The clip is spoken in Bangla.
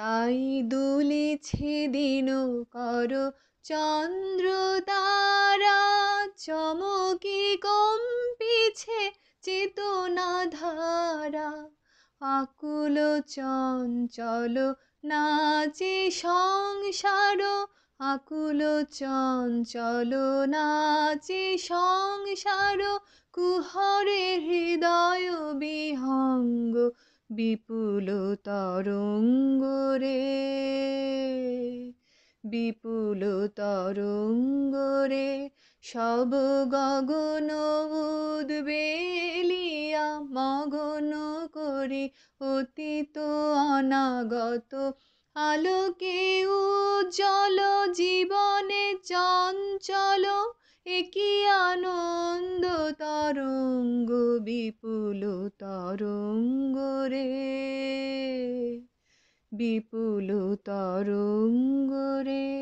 তাই দুলেছে দিন কর চন্দ্র তারা, চমকে কম্পিছে চেতনা ধারা। আকুল চঞ্চল নাচে সংসার, আকুল চঞ্চল নাচে সংসার। কুহরে হৃদয় বিহঙ্গ বিপুল তরঙ্গ রে, বিপুল তরঙ্গ রে। সব গগন উদ্বেলিয়া মগন করে অতীত অনাগত আলোকে উজ্জ্বল। জীবনে চঞ্চল একি আনন্দ তরঙ্গ, বিপুল তরঙ্গ রে, বিপুল তরঙ্গ রে।